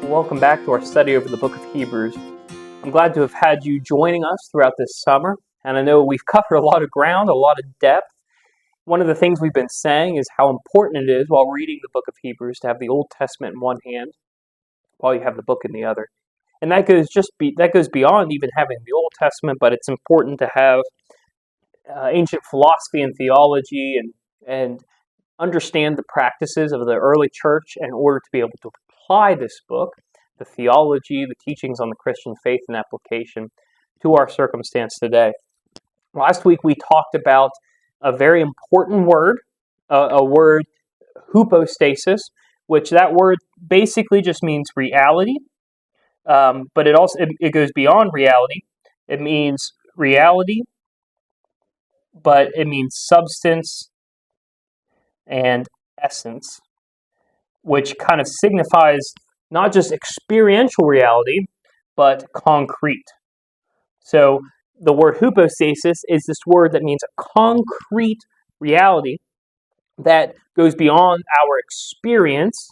Welcome back to our study over the book of Hebrews. I'm glad to have had you joining us throughout this summer, and I know we've covered a lot of ground, a lot of depth. One of the things we've been saying is how important it is while reading the book of Hebrews to have the Old Testament in one hand while you have the book in the other. And that goes beyond even having the Old Testament, but it's important to have ancient philosophy and theology and understand the practices of the early church in order to be able to apply this book, the theology, the teachings on the Christian faith and application to our circumstance today. Last week we talked about a very important word, a word, hypostasis, which that word basically just means reality, but it goes beyond reality. It means reality, but it means substance and essence, which kind of signifies not just experiential reality, but concrete. So the word hypostasis is this word that means a concrete reality that goes beyond our experience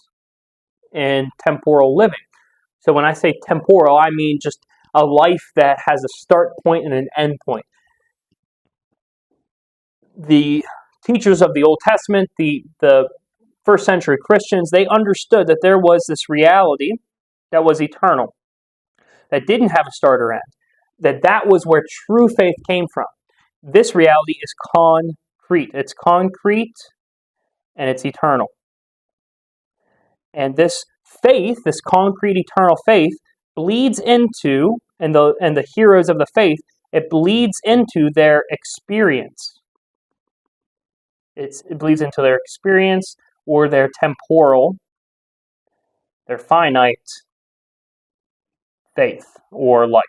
in temporal living. So when I say temporal, I mean just a life that has a start point and an end point. The teachers of the Old Testament, the first century Christians, they understood that there was this reality that was eternal, that didn't have a start or end, that was where true faith came from. This reality is concrete. It's concrete and it's eternal. And this faith, this concrete eternal faith, bleeds into, and the heroes of the faith, it bleeds into their experience. It bleeds into their experience or their temporal, their finite faith or life.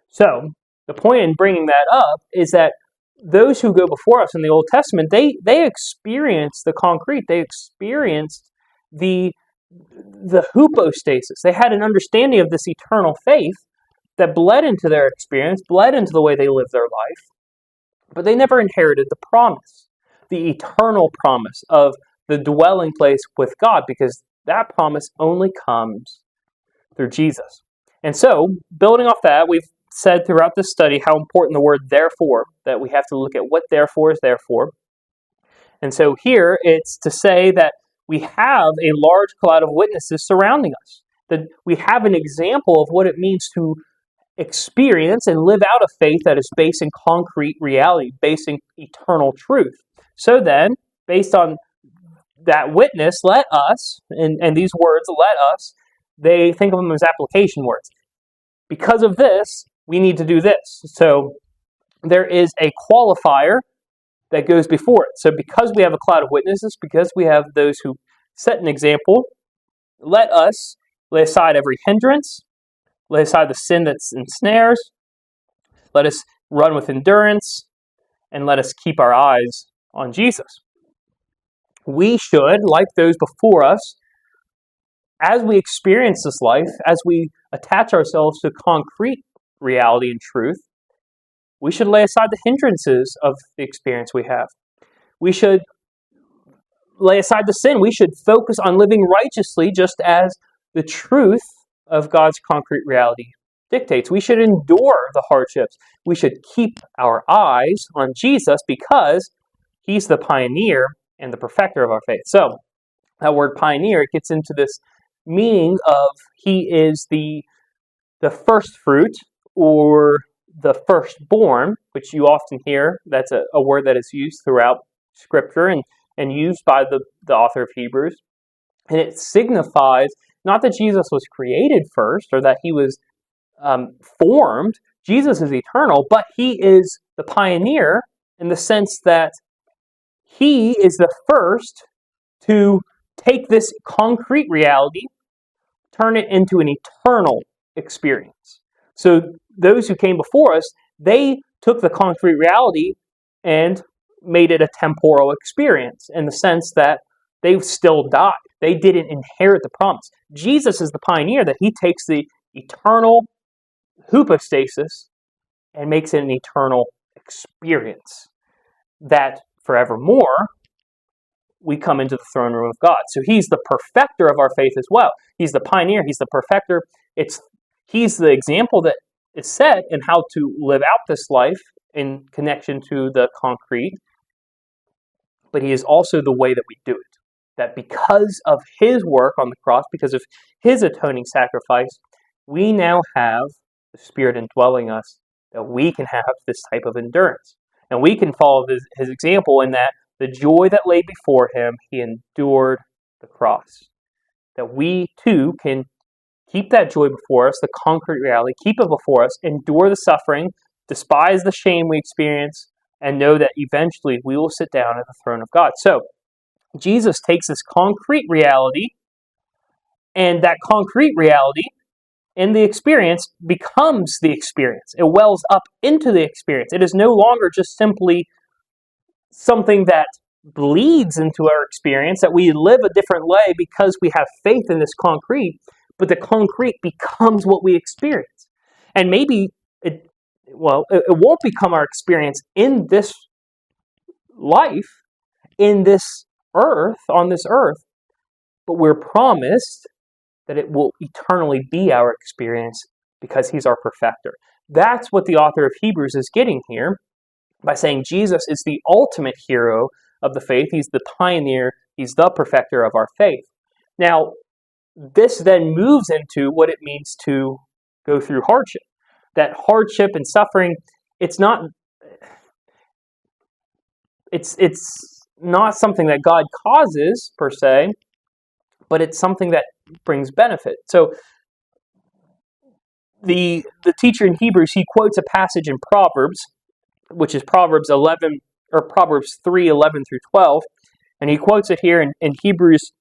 So, the point in bringing that up is that those who go before us in the Old Testament, they experienced the concrete. They experienced the hypostasis. They had an understanding of this eternal faith that bled into their experience, bled into the way they lived their life, but they never inherited the promise, the eternal promise of the dwelling place with God, because that promise only comes through Jesus. And so, building off that, we've said throughout this study how important the word therefore, that we have to look at what therefore is there for. And so here, it's to say that we have a large cloud of witnesses surrounding us, that we have an example of what it means to experience and live out a faith that is based in concrete reality, based in eternal truth. So then, based on that witness, let us, and these words, let us, they think of them as application words. Because of this, we need to do this. So there is a qualifier that goes before it. So because we have a cloud of witnesses, because we have those who set an example, let us lay aside every hindrance, lay aside the sin that ensnares, let us run with endurance, and let us keep our eyes on Jesus. We should, like those before us, as we experience this life, as we attach ourselves to concrete reality and truth, we should lay aside the hindrances of the experience we have. We should lay aside the sin. We should focus on living righteously just as the truth of God's concrete reality dictates. We should endure the hardships. We should keep our eyes on Jesus because He's the pioneer and the perfecter of our faith. So, that word pioneer, it gets into this meaning of He is the first fruit or the firstborn, which you often hear. That's a word that is used throughout Scripture and used by the author of Hebrews. And it signifies not that Jesus was created first or that He was formed. Jesus is eternal, but He is the pioneer in the sense that He is the first to take this concrete reality, turn it into an eternal experience. So those who came before us, they took the concrete reality and made it a temporal experience in the sense that they still died. They didn't inherit the promise. Jesus is the pioneer that He takes the eternal hypostasis and makes it an eternal experience that forevermore we come into the throne room of God. So he's the perfecter of our faith as well. He's the pioneer. He's the perfecter. He's the example that is set in how to live out this life in connection to the concrete. But he is also the way that we do it. That because of his work on the cross, because of his atoning sacrifice, we now have the Spirit indwelling us, that we can have this type of endurance. And we can follow his example in that the joy that lay before him, he endured the cross. That we too can keep that joy before us, the concrete reality, keep it before us, endure the suffering, despise the shame we experience, and know that eventually we will sit down at the throne of God. So, Jesus takes this concrete reality, and that concrete reality in the experience becomes the experience. It wells up into the experience. It is no longer just simply something that bleeds into our experience, that we live a different way because we have faith in this concrete, but the concrete becomes what we experience. And maybe it won't become our experience in this life, in this earth, on this earth, but we're promised that it will eternally be our experience because he's our perfecter. That's what the author of Hebrews is getting here by saying Jesus is the ultimate hero of the faith. He's the pioneer. He's the perfecter of our faith. Now, this then moves into what it means to go through hardship. That hardship and suffering, it's not something that God causes per se, but it's something that brings benefit. So the teacher in Hebrews, he quotes a passage in Proverbs, which is Proverbs 11 or Proverbs 3:11 through 12, and he quotes it here in Hebrews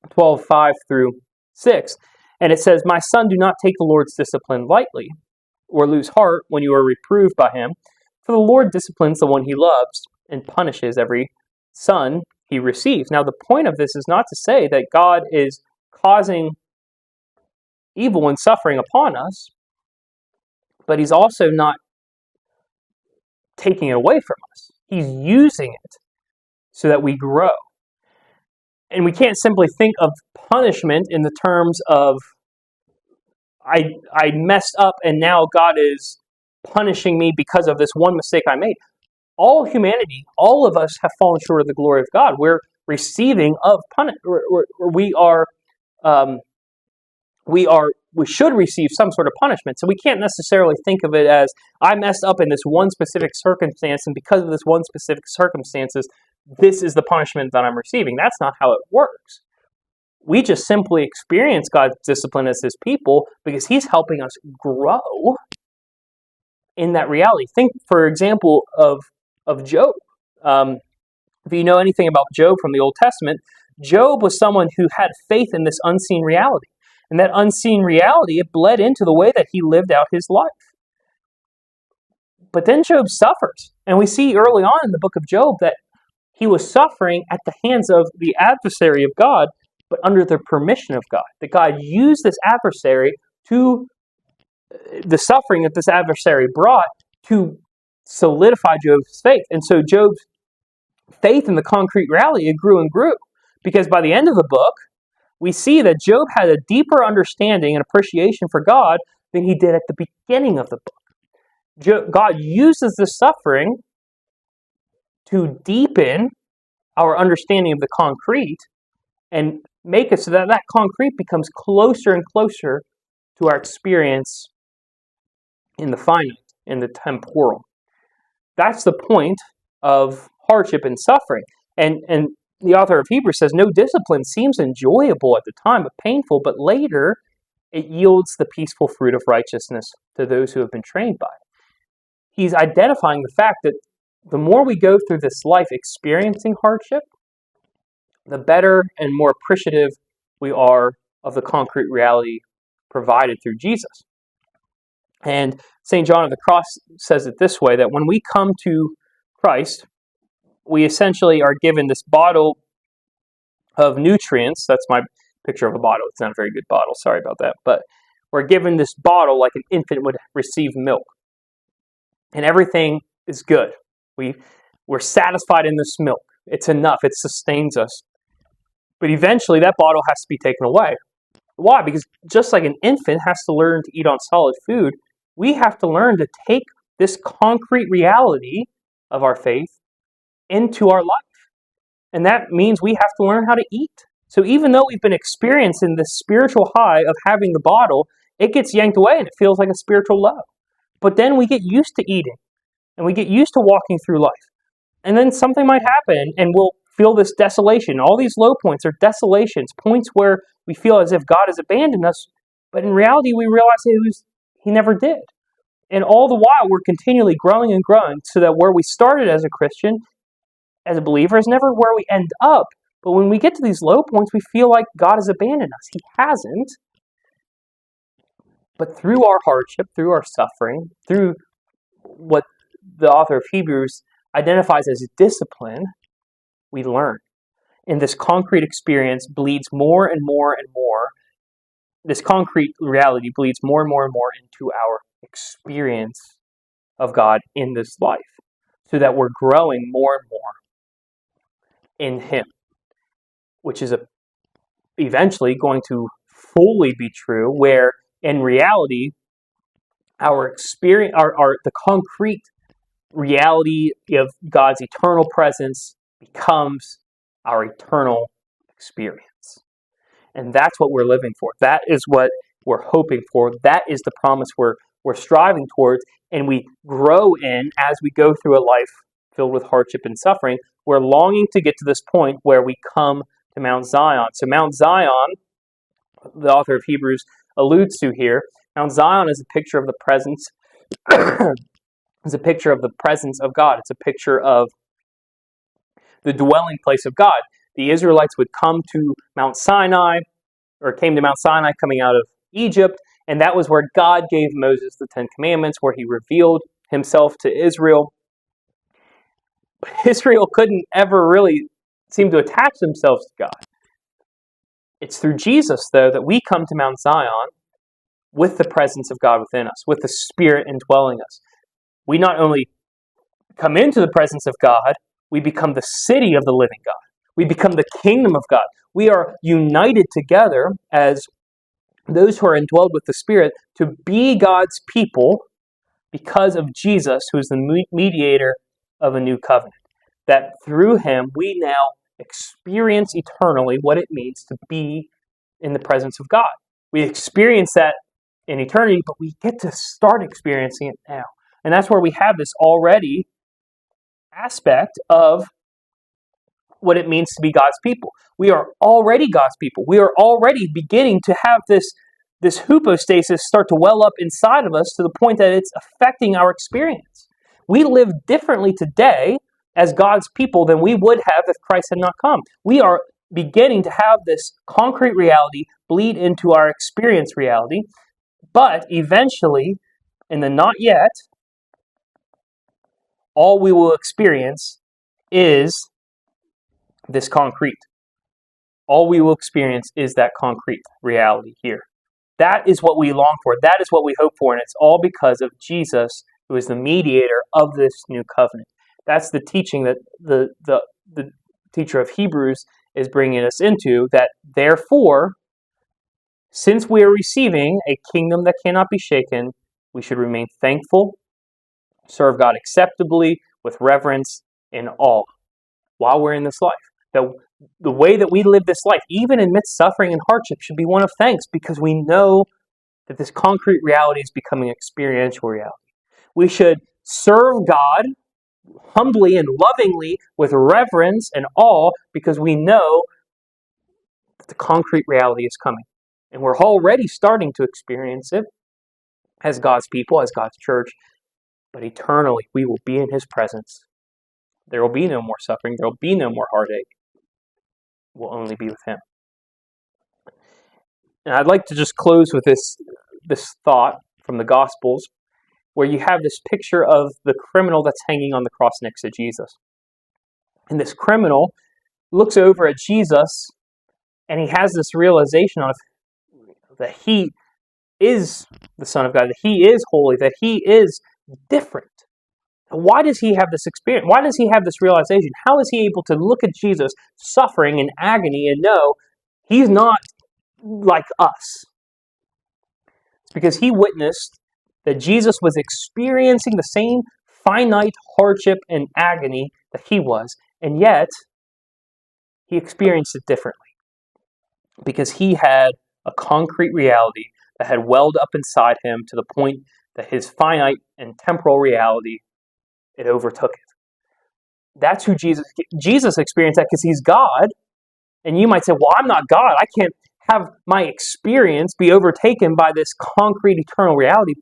12:5 through 6, and it says, "My son, do not take the Lord's discipline lightly, or lose heart when you are reproved by him, for the Lord disciplines the one he loves and punishes every son he receives." Now, the point of this is not to say that God is causing evil and suffering upon us, but he's also not taking it away from us. He's using it so that we grow. And we can't simply think of punishment in the terms of I messed up and now God is punishing me because of this one mistake I made. All humanity, all of us have fallen short of the glory of God. We're receiving of punishment. We should receive some sort of punishment. So we can't necessarily think of it as I messed up in this one specific circumstance, and because of this one specific circumstances, this is the punishment that I'm receiving. That's not how it works. We just simply experience God's discipline as his people because he's helping us grow in that reality. Think, for example, of Job. If you know anything about Job from the Old Testament, Job was someone who had faith in this unseen reality. And that unseen reality, it bled into the way that he lived out his life. But then Job suffers. And we see early on in the book of Job that he was suffering at the hands of the adversary of God, but under the permission of God. That God used this adversary to, the suffering that this adversary brought, to solidify Job's faith. And so Job's faith in the concrete reality, it grew and grew. Because by the end of the book, we see that Job had a deeper understanding and appreciation for God than he did at the beginning of the book. God uses the suffering to deepen our understanding of the concrete and make it so that that concrete becomes closer and closer to our experience in the finite, in the temporal. That's the point of hardship and suffering. And the author of Hebrews says, no discipline seems enjoyable at the time, but painful, but later it yields the peaceful fruit of righteousness to those who have been trained by it. He's identifying the fact that the more we go through this life experiencing hardship, the better and more appreciative we are of the concrete reality provided through Jesus. And St. John of the Cross says it this way, that when we come to Christ, we essentially are given this bottle of nutrients. That's my picture of a bottle. It's not a very good bottle. Sorry about that. But we're given this bottle like an infant would receive milk. And everything is good. We're satisfied in this milk. It's enough. It sustains us. But eventually that bottle has to be taken away. Why? Because just like an infant has to learn to eat on solid food, we have to learn to take this concrete reality of our faith into our life. And that means we have to learn how to eat. So even though we've been experiencing this spiritual high of having the bottle, it gets yanked away and it feels like a spiritual low. But then we get used to eating and we get used to walking through life. And then something might happen and we'll feel this desolation. All these low points are desolations, points where we feel as if God has abandoned us. But in reality, we realize He never did. And all the while, we're continually growing and growing so that where we started as a Christian, as a believer, is never where we end up. But when we get to these low points, we feel like God has abandoned us. He hasn't. But through our hardship, through our suffering, through what the author of Hebrews identifies as discipline, we learn. And this concrete experience bleeds more and more and more. This concrete reality bleeds more and more and more into our experience of God in this life, so that we're growing more and more in Him, which is eventually going to fully be true, where in reality, our experience, the concrete reality of God's eternal presence becomes our eternal experience. And that's what we're living for. That is what we're hoping for. That is the promise we're striving towards, and we grow in as we go through a life filled with hardship and suffering. We're longing to get to this point where we come to Mount Zion. So Mount Zion, the author of Hebrews alludes to here, Mount Zion is a picture of the presence is a picture of the presence of God. It's a picture of the dwelling place of God. The Israelites would come to Mount Sinai, or came to Mount Sinai coming out of Egypt, and that was where God gave Moses the Ten Commandments, where He revealed Himself to Israel. But Israel couldn't ever really seem to attach themselves to God. It's through Jesus, though, that we come to Mount Zion with the presence of God within us, with the Spirit indwelling us. We not only come into the presence of God, we become the city of the living God. We become the kingdom of God. We are united together as those who are indwelled with the Spirit to be God's people because of Jesus, who is the mediator of a new covenant. That through Him, we now experience eternally what it means to be in the presence of God. We experience that in eternity, but we get to start experiencing it now. And that's where we have this already aspect of what it means to be God's people. We are already God's people. We are already beginning to have this hypostasis start to well up inside of us to the point that it's affecting our experience. We live differently today as God's people than we would have if Christ had not come. We are beginning to have this concrete reality bleed into our experience reality, but eventually, in the not yet, all we will experience is this concrete. All we will experience is that concrete reality here. That is what we long for. That is what we hope for. And it's all because of Jesus, who is the mediator of this new covenant. That's the teaching that the teacher of Hebrews is bringing us into, that therefore, since we are receiving a kingdom that cannot be shaken, we should remain thankful, serve God acceptably, with reverence and awe while we're in this life. The way that we live this life, even amidst suffering and hardship, should be one of thanks, because we know that this concrete reality is becoming experiential reality. We should serve God humbly and lovingly with reverence and awe, because we know that the concrete reality is coming. And we're already starting to experience it as God's people, as God's church. But eternally, we will be in His presence. There will be no more suffering. There will be no more heartache. We'll only be with Him. And I'd like to just close with this thought from the Gospels, where you have this picture of the criminal that's hanging on the cross next to Jesus. And this criminal looks over at Jesus, and he has this realization of that He is the Son of God, that He is holy, that He is different. Why does he have this experience? Why does he have this realization? How is he able to look at Jesus suffering in agony and know he's not like us? It's because he witnessed that Jesus was experiencing the same finite hardship and agony that he was, and yet he experienced it differently because he had a concrete reality that had welled up inside him to the point that his finite and temporal reality, it overtook it. That's who Jesus experienced that because he's God. And you might say, well, I'm not God. I can't have my experience be overtaken by this concrete eternal reality.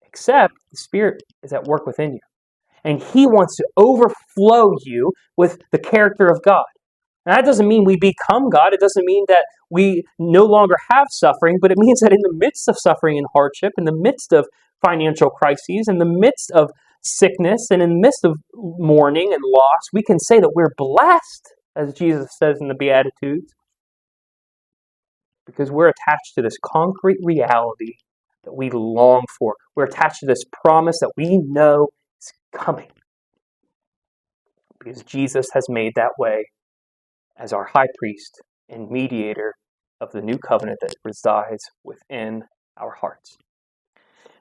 Except the Spirit is at work within you. And he wants to overflow you with the character of God. Now, that doesn't mean we become God. It doesn't mean that we no longer have suffering, but it means that in the midst of suffering and hardship, in the midst of financial crises, in the midst of sickness, and in the midst of mourning and loss, we can say that we're blessed, as Jesus says in the Beatitudes, because we're attached to this concrete reality that we long for. We're attached to this promise that we know is coming, because Jesus has made that way as our high priest and mediator of the new covenant that resides within our hearts.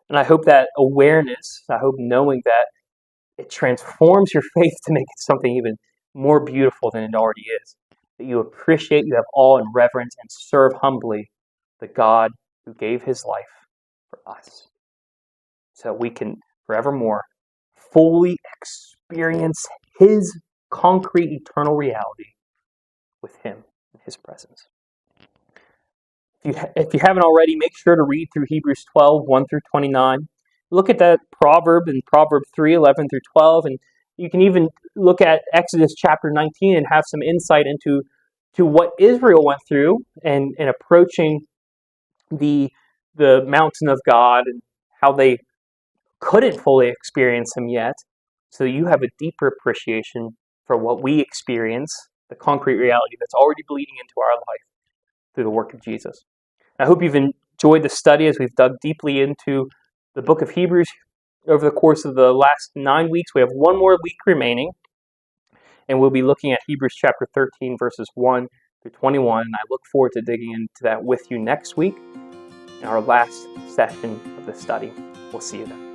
And I hope that awareness, I hope knowing that, it transforms your faith to make it something even more beautiful than it already is. That you appreciate, you have awe and reverence, and serve humbly the God who gave his life for us. So we can forevermore fully experience his concrete eternal reality with him in his presence. If you haven't already, make sure to read through Hebrews 12, 1 through 29. Look at that proverb in Proverb 3, 11 through 12, and you can even look at Exodus chapter 19 and have some insight into what Israel went through and approaching the mountain of God and how they couldn't fully experience him yet. So you have a deeper appreciation for what we experience, the concrete reality that's already bleeding into our life through the work of Jesus. I hope you've enjoyed the study as we've dug deeply into the book of Hebrews over the course of the last 9 weeks. We have one more week remaining, and we'll be looking at Hebrews chapter 13, verses 1 through 21, and I look forward to digging into that with you next week in our last session of the study. We'll see you then.